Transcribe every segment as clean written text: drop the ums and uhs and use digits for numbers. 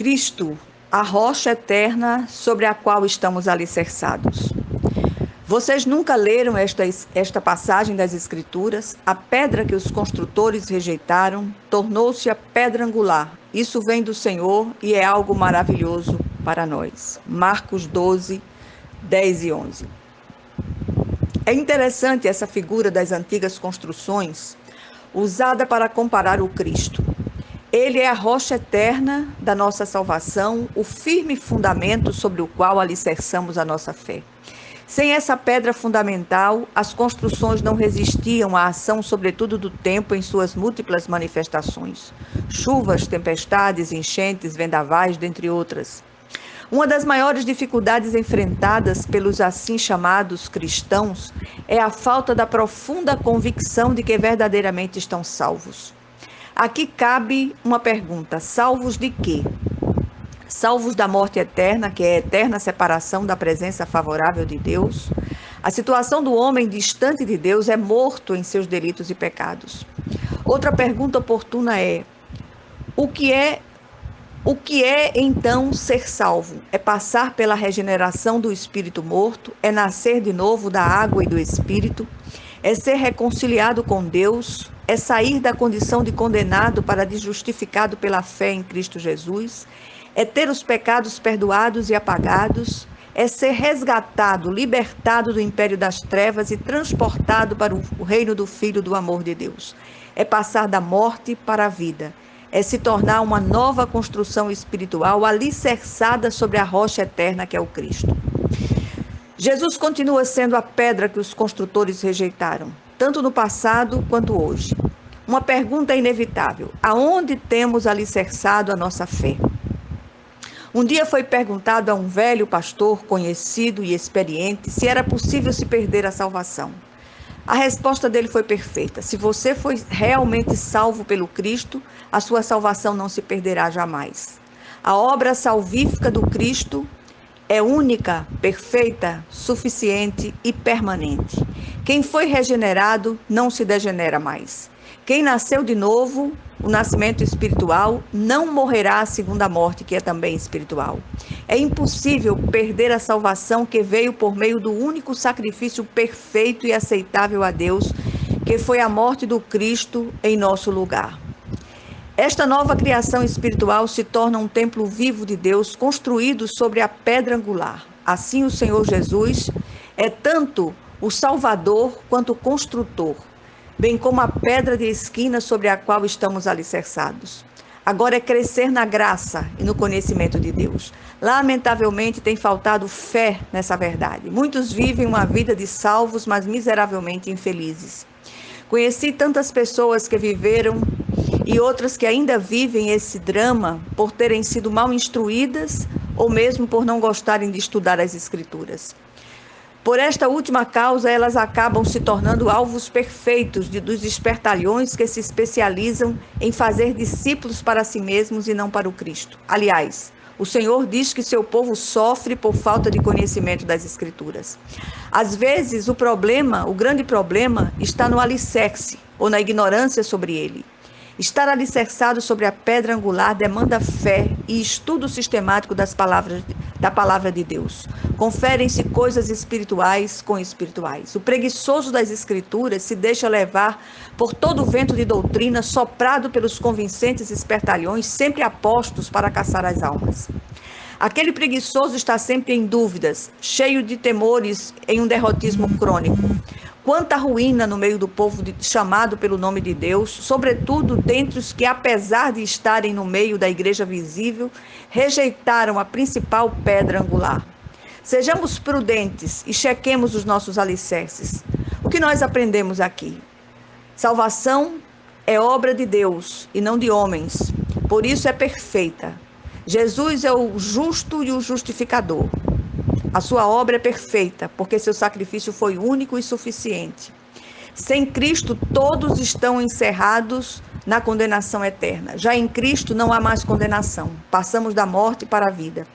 Cristo, a rocha eterna sobre a qual estamos alicerçados. Vocês nunca leram esta passagem das Escrituras? A pedra que os construtores rejeitaram tornou-se a pedra angular. Isso vem do Senhor e é algo maravilhoso para nós. Marcos 12, 10 e 11. É interessante essa figura das antigas construções, usada para comparar o Cristo. Ele é a rocha eterna da nossa salvação, o firme fundamento sobre o qual alicerçamos a nossa fé. Sem essa pedra fundamental, as construções não resistiam à ação, sobretudo do tempo, em suas múltiplas manifestações. Chuvas, tempestades, enchentes, vendavais, dentre outras. Uma das maiores dificuldades enfrentadas pelos assim chamados cristãos é a falta da profunda convicção de que verdadeiramente estão salvos. Aqui cabe uma pergunta: salvos de quê? Salvos da morte eterna, que é a eterna separação da presença favorável de Deus. A situação do homem distante de Deus é morto em seus delitos e pecados. Outra pergunta oportuna é: o que é então ser salvo? É passar pela regeneração do espírito morto, é nascer de novo da água e do espírito, é ser reconciliado com Deus, é sair da condição de condenado para de justificado pela fé em Cristo Jesus, é ter os pecados perdoados e apagados, é ser resgatado, libertado do império das trevas e transportado para o reino do Filho do amor de Deus. É passar da morte para a vida. É se tornar uma nova construção espiritual alicerçada sobre a rocha eterna que é o Cristo. Jesus continua sendo a pedra que os construtores rejeitaram, tanto no passado quanto hoje. Uma pergunta inevitável: aonde temos alicerçado a nossa fé? Um dia foi perguntado a um velho pastor conhecido e experiente se era possível se perder a salvação. A resposta dele foi perfeita: se você foi realmente salvo pelo Cristo, a sua salvação não se perderá jamais. A obra salvífica do Cristo é única, perfeita, suficiente e permanente. Quem foi regenerado não se degenera mais. Quem nasceu de novo, o nascimento espiritual, não morrerá a segunda morte, que é também espiritual. É impossível perder a salvação que veio por meio do único sacrifício perfeito e aceitável a Deus, que foi a morte do Cristo em nosso lugar. Esta nova criação espiritual se torna um templo vivo de Deus, construído sobre a pedra angular. Assim, o Senhor Jesus é tanto o Salvador quanto o construtor, bem como a pedra de esquina sobre a qual estamos alicerçados. Agora é crescer na graça e no conhecimento de Deus. Lamentavelmente tem faltado fé nessa verdade. Muitos vivem uma vida de salvos, mas miseravelmente infelizes. Conheci tantas pessoas que viveram e outras que ainda vivem esse drama por terem sido mal instruídas ou mesmo por não gostarem de estudar as Escrituras. Por esta última causa, elas acabam se tornando alvos perfeitos dos espertalhões que se especializam em fazer discípulos para si mesmos e não para o Cristo. Aliás, o Senhor diz que seu povo sofre por falta de conhecimento das Escrituras. Às vezes, o grande problema, está no alicerce ou na ignorância sobre ele. Estar alicerçado sobre a pedra angular demanda fé e estudo sistemático da palavra de Deus. Conferem-se coisas espirituais com espirituais. O preguiçoso das Escrituras se deixa levar por todo o vento de doutrina soprado pelos convincentes espertalhões, sempre apostos para caçar as almas. Aquele preguiçoso está sempre em dúvidas, cheio de temores em um derrotismo crônico. Quanta ruína no meio do povo chamado pelo nome de Deus, sobretudo dentre os que, apesar de estarem no meio da igreja visível, rejeitaram a principal pedra angular. Sejamos prudentes e chequemos os nossos alicerces. O que nós aprendemos aqui? Salvação é obra de Deus e não de homens, por isso é perfeita. Jesus é o justo e o justificador. A sua obra é perfeita, porque seu sacrifício foi único e suficiente. Sem Cristo, todos estão encerrados na condenação eterna. Já em Cristo não há mais condenação. Passamos da morte para a vida.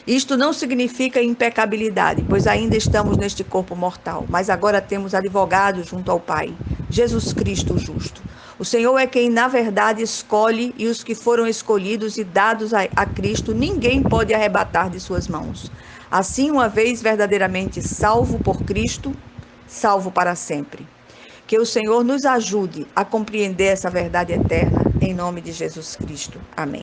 Isto não significa impecabilidade, pois ainda estamos neste corpo mortal, mas agora temos advogado junto ao Pai, Jesus Cristo o justo. O Senhor é quem, na verdade, escolhe, e os que foram escolhidos e dados a Cristo, ninguém pode arrebatar de suas mãos. Assim, uma vez verdadeiramente salvo por Cristo, salvo para sempre. Que o Senhor nos ajude a compreender essa verdade eterna, em nome de Jesus Cristo. Amém.